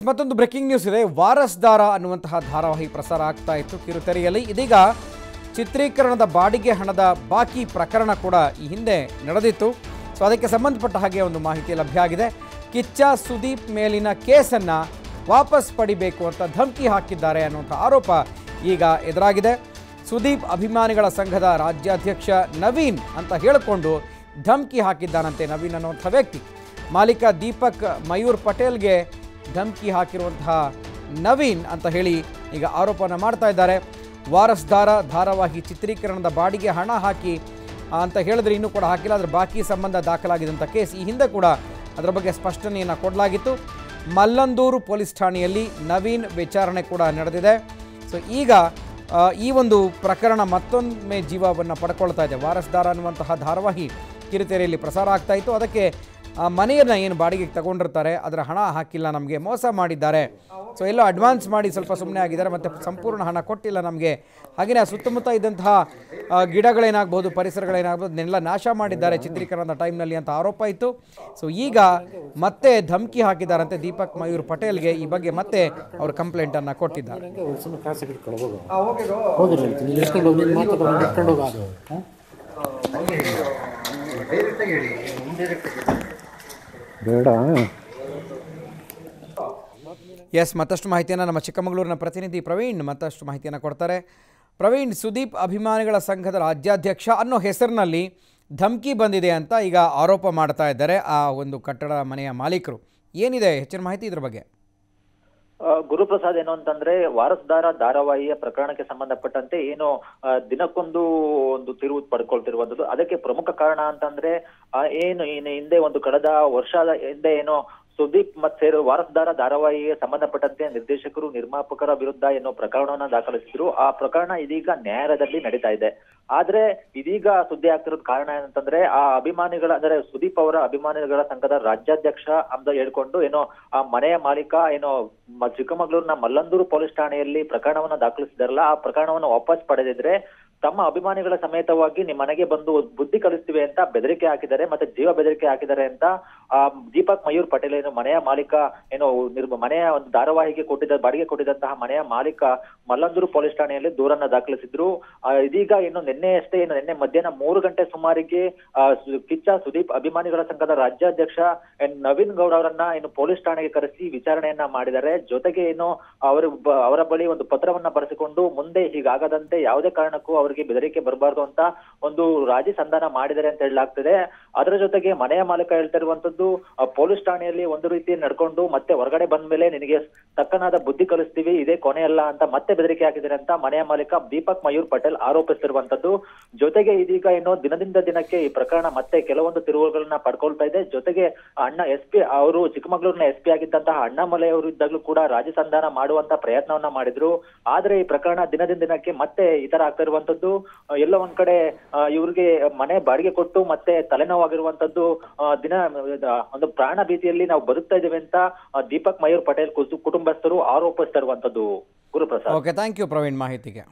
ಮತ್ತೊಂದು breaking news ಇದೆ. ವಾರಸ್ದಾರ ಅನ್ನುವಂತಹ ಧಾರಾವಾಹಿ ಪ್ರಸಾರ ಆಗ್ತಾ ಇತ್ತು ಕಿರುತೆರೆಯಲ್ಲಿ. ಇದೀಗ ಚಿತ್ರೀಕರಣದ ಬಾಡಿಗೆ ಹಣದ ಬಾಕಿ ಪ್ರಕರಣ ಕೂಡ ಈ ಹಿಂದೆ ನಡೆದಿತ್ತು. ಸೊ ಅದಕ್ಕೆ ಸಂಬಂಧಪಟ್ಟ ಹಾಗೆ ಒಂದು ಮಾಹಿತಿ ಲಭ್ಯ ಆಗಿದೆ. ಕಿಚ್ಚ ಸುದೀಪ್ ಮೇಲಿನ ಕೇಸನ್ನು ವಾಪಸ್ ಪಡಿಬೇಕು ಅಂತ ಧಮಕಿ ಹಾಕಿದ್ದಾರೆ ಅನ್ನುವಂಥ ಆರೋಪ ಈಗ ಎದುರಾಗಿದೆ. ಸುದೀಪ್ ಅಭಿಮಾನಿಗಳ ಸಂಘದ ರಾಜ್ಯಾಧ್ಯಕ್ಷ ನವೀನ್ ಅಂತ ಹೇಳಿಕೊಂಡು ಧಮಕಿ ಹಾಕಿದ್ದಾನಂತೆ. ನವೀನ್ ಅನ್ನುವಂಥ ವ್ಯಕ್ತಿ ಮಾಲೀಕ ದೀಪಕ್ ಮಯೂರ್ ಪಟೇಲ್ಗೆ ಧಮಕಿ ಹಾಕಿರುವಂತಹ ನವೀನ್ ಅಂತ ಹೇಳಿ ಈಗ ಆರೋಪವನ್ನು ಮಾಡ್ತಾ ಇದ್ದಾರೆ. ವಾರಸ್ದಾರ ಧಾರಾವಾಹಿ ಚಿತ್ರೀಕರಣದ ಬಾಡಿಗೆ ಹಣ ಹಾಕಿ ಅಂತ ಹೇಳಿದ್ರೆ ಇನ್ನೂ ಕೂಡ ಹಾಕಿಲ್ಲ. ಅದರ ಬಾಕಿ ಸಂಬಂಧ ದಾಖಲಾಗಿದ್ದಂಥ ಕೇಸ್ ಈ ಹಿಂದೆ ಕೂಡ ಅದರ ಬಗ್ಗೆ ಸ್ಪಷ್ಟನೆಯನ್ನು ಕೊಡಲಾಗಿತ್ತು. ಮಲ್ಲಂದೂರು ಪೊಲೀಸ್ ಠಾಣೆಯಲ್ಲಿ ನವೀನ್ ವಿಚಾರಣೆ ಕೂಡ ನಡೆದಿದೆ. ಸೊ ಈಗ ಈ ಒಂದು ಪ್ರಕರಣ ಮತ್ತೊಮ್ಮೆ ಜೀವವನ್ನು ಪಡ್ಕೊಳ್ತಾ ಇದೆ. ವಾರಸ್ದಾರ ಅನ್ನುವಂತಹ ಧಾರಾವಾಹಿ ಕಿರುತೆರೆಯಲ್ಲಿ ಪ್ರಸಾರ ಆಗ್ತಾ ಇತ್ತು. ಅದಕ್ಕೆ ಮನೆಯನ್ನು ಏನು ಬಾಡಿಗೆಗೆ ತಗೊಂಡಿರ್ತಾರೆ ಅದರ ಹಣ ಹಾಕಿಲ್ಲ, ನಮಗೆ ಮೋಸ ಮಾಡಿದ್ದಾರೆ. ಸೊ ಎಲ್ಲೋ ಅಡ್ವಾನ್ಸ್ ಮಾಡಿ ಸ್ವಲ್ಪ ಸುಮ್ಮನೆ ಆಗಿದ್ದಾರೆ, ಮತ್ತು ಸಂಪೂರ್ಣ ಹಣ ಕೊಟ್ಟಿಲ್ಲ ನಮಗೆ. ಹಾಗೆಯೇ ಸುತ್ತಮುತ್ತ ಇದ್ದಂತಹ ಗಿಡಗಳೇನಾಗ್ಬೋದು, ಪರಿಸರಗಳೇನಾಗ್ಬೋದು, ಅದನ್ನೆಲ್ಲ ನಾಶ ಮಾಡಿದ್ದಾರೆ ಚಿತ್ರೀಕರಣದ ಟೈಮ್ನಲ್ಲಿ ಅಂತ ಆರೋಪ ಇತ್ತು. ಸೊ ಈಗ ಮತ್ತೆ ಧಮಕಿ ಹಾಕಿದ್ದಾರಂತೆ ದೀಪಕ್ ಮಯೂರ್ ಪಟೇಲ್ಗೆ. ಈ ಬಗ್ಗೆ ಮತ್ತೆ ಅವರು ಕಂಪ್ಲೇಂಟನ್ನು ಕೊಟ್ಟಿದ್ದಾರೆ. ಎಸ್, ಮತ್ತಷ್ಟು ಮಾಹಿತಿಯನ್ನು ನಮ್ಮ ಚಿಕ್ಕಮಗಳೂರಿನ ಪ್ರತಿನಿಧಿ ಪ್ರವೀಣ್ ಮತ್ತಷ್ಟು ಮಾಹಿತಿಯನ್ನು ಕೊಡ್ತಾರೆ. ಪ್ರವೀಣ್, ಸುದೀಪ್ ಅಭಿಮಾನಿಗಳ ಸಂಘದ ರಾಜ್ಯಾಧ್ಯಕ್ಷ ಅನ್ನೋ ಹೆಸರಿನಲ್ಲಿ ಧಮಕಿ ಬಂದಿದೆ ಅಂತ ಈಗ ಆರೋಪ ಮಾಡ್ತಾ ಇದ್ದಾರೆ ಆ ಒಂದು ಕಟ್ಟಡ ಮನೆಯ ಮಾಲೀಕರು. ಏನಿದೆ ಹೆಚ್ಚಿನ ಮಾಹಿತಿ ಇದ್ರ ಬಗ್ಗೆ? ಗುರುಪ್ರಸಾದ್, ಏನು ಅಂತಂದ್ರೆ ವಾರಸ್ದಾರ ಧಾರಾವಾಹಿಯ ಪ್ರಕರಣಕ್ಕೆ ಸಂಬಂಧಪಟ್ಟಂತೆ ಏನು ದಿನಕ್ಕೊಂದು ತಿರುವು ಪಡ್ಕೊಳ್ತಿರುವಂತದ್ದು. ಅದಕ್ಕೆ ಪ್ರಮುಖ ಕಾರಣ ಅಂತಂದ್ರೆ ಏನು ಹಿಂದೆ ಒಂದು ಕಳೆದ ವರ್ಷದ ಹಿಂದೆ ಏನು ಸುದೀಪ್ ಮತ್ತೆ ವಾರಸ್ದಾರ ಧಾರಾವಾಹಿಗೆ ಸಂಬಂಧಪಟ್ಟಂತೆ ನಿರ್ದೇಶಕರು ನಿರ್ಮಾಪಕರ ವಿರುದ್ಧ ಏನೋ ಪ್ರಕರಣವನ್ನ ದಾಖಲಿಸಿದ್ರು. ಆ ಪ್ರಕರಣ ಇದೀಗ ನ್ಯಾಯಾಲಯದಲ್ಲಿ ನಡೀತಾ ಇದೆ. ಆದ್ರೆ ಇದೀಗ ಸುದ್ದಿ ಆಗ್ತಿರೋದ್ ಕಾರಣ ಏನಂತಂದ್ರೆ ಆ ಅಭಿಮಾನಿಗಳ ಅಂದ್ರೆ ಸುದೀಪ್ ಅವರ ಅಭಿಮಾನಿಗಳ ಸಂಘದ ರಾಜ್ಯಾಧ್ಯಕ್ಷ ಅಂತ ಹೇಳ್ಕೊಂಡು ಏನೋ ಆ ಮನೆಯ ಮಾಲೀಕ ಏನೋ ಚಿಕ್ಕಮಗಳೂರಿನ ಮಲ್ಲಂದೂರು ಪೊಲೀಸ್ ಠಾಣೆಯಲ್ಲಿ ಪ್ರಕರಣವನ್ನ ದಾಖಲಿಸಿದಾರಲ್ಲ, ಆ ಪ್ರಕರಣವನ್ನು ವಾಪಸ್ ಪಡೆದಿದ್ರೆ ತಮ್ಮ ಅಭಿಮಾನಿಗಳ ಸಮೇತವಾಗಿ ನಿಮ್ಮ ಮನೆಗೆ ಬಂದು ಬುದ್ಧಿ ಕಲಿಸ್ತೀವಿ ಅಂತ ಬೆದರಿಕೆ ಹಾಕಿದ್ದಾರೆ, ಮತ್ತೆ ಜೀವ ಬೆದರಿಕೆ ಹಾಕಿದ್ದಾರೆ ಅಂತ ದೀಪಕ್ ಮಯೂರ್ ಪಟೇಲ್ ಏನು ಮನೆಯ ಮಾಲೀಕ ಏನೋ ಮನೆಯ ಒಂದು ಧಾರಾವಾಹಿಗೆ ಬಾಡಿಗೆ ಕೊಟ್ಟಿದ್ದಂತಹ ಮನೆಯ ಮಾಲೀಕ ಮಲ್ಲಂದೂರು ಪೊಲೀಸ್ ಠಾಣೆಯಲ್ಲಿ ದೂರನ್ನ ದಾಖಲಿಸಿದ್ರು. ಇದೀಗ ಇನ್ನು ನಿನ್ನೆ ಮಧ್ಯಾಹ್ನ 3 ಗಂಟೆ ಸುಮಾರಿಗೆ ಕಿಚ್ಚ ಸುದೀಪ್ ಅಭಿಮಾನಿಗಳ ಸಂಘದ ರಾಜ್ಯಾಧ್ಯಕ್ಷ ನವೀನ್ ಗೌಡ ಅವರನ್ನ ಇನ್ನು ಪೊಲೀಸ್ ಠಾಣೆಗೆ ಕರೆಸಿ ವಿಚಾರಣೆಯನ್ನ ಮಾಡಿದ್ದಾರೆ. ಜೊತೆಗೆ ಏನು ಅವರ ಬಳಿ ಒಂದು ಪತ್ರವನ್ನ ಬರೆಸಿಕೊಂಡು ಮುಂದೆ ಹೀಗಾಗದಂತೆ ಯಾವುದೇ ಕಾರಣಕ್ಕೂ ಅವರಿಗೆ ಬೆದರಿಕೆ ಬರಬಾರ್ದು ಅಂತ ಒಂದು ರಾಜಿ ಸಂಧಾನ ಮಾಡಿದ್ದಾರೆ ಅಂತ ಹೇಳಲಾಗ್ತಿದೆ. ಅದರ ಜೊತೆಗೆ ಮನೆಯ ಮಾಲೀಕ ಹೇಳ್ತಾ ಇರುವಂತದ್ದು ಪೊಲೀಸ್ ಠಾಣೆಯಲ್ಲಿ ಒಂದು ರೀತಿ ನಡ್ಕೊಂಡು ಮತ್ತೆ ಹೊರಗಡೆ ಬಂದ ಮೇಲೆ ನಿನಗೆ ತಕ್ಕನಾದ ಬುದ್ಧಿ ಕಲಿಸ್ತೀವಿ, ಇದೇ ಕೊನೆಯಲ್ಲ ಅಂತ ಮತ್ತೆ ಬೆದರಿಕೆ ಹಾಕಿದ್ದಾರೆ ಅಂತ ಮನೆಯ ಮಾಲೀಕ ದೀಪಕ್ ಮಯೂರ್ ಪಟೇಲ್ ಆರೋಪಿಸ್ತಿರುವಂತದ್ದು. ಜೊತೆಗೆ ಇದೀಗ ಏನು ದಿನದಿಂದ ದಿನಕ್ಕೆ ಈ ಪ್ರಕರಣ ಮತ್ತೆ ಕೆಲವೊಂದು ತಿರುವುಗಳನ್ನ ಪಡ್ಕೊಳ್ತಾ ಇದೆ. ಜೊತೆಗೆ ಅಣ್ಣ SP ಅವರು ಚಿಕ್ಕಮಗಳೂರಿನ SP ಆಗಿದ್ದಂತಹ ಅಣ್ಣಾಮಲೈ ಅವರು ಇದ್ದಾಗಲೂ ಕೂಡ ರಾಜಿ ಸಂಧಾನ ಮಾಡುವಂತ ಪ್ರಯತ್ನವನ್ನ ಮಾಡಿದ್ರು. ಆದ್ರೆ ಈ ಪ್ರಕರಣ ದಿನದಿಂದ ದಿನಕ್ಕೆ ಮತ್ತೆ ಈ ತರ ಆಗ್ತಾ ಇರುವಂತದ್ದು. ಎಲ್ಲೋ ಒಂದ್ ಕಡೆ ಇವ್ರಿಗೆ ಮನೆ ಬಾಡಿಗೆ ಕೊಟ್ಟು ಮತ್ತೆ ತಲೆನೋವಾಗಿರುವಂತದ್ದು, ಒಂದು ಪ್ರಾಣ ಭೀತಿಯಲ್ಲಿ ನಾವು ಬದುಕ್ತಾ ಇದ್ದೇವೆ ಅಂತ ದೀಪಕ್ ಮಯೂರ್ ಪಟೇಲ್ ಕುಟುಂಬಸ್ಥರು ಆರೋಪಿಸ್ತಾ ಇರುವಂತದ್ದು. Guruprasad. Okay, thank you Praveen ಮಾಹಿತಿಗೆ.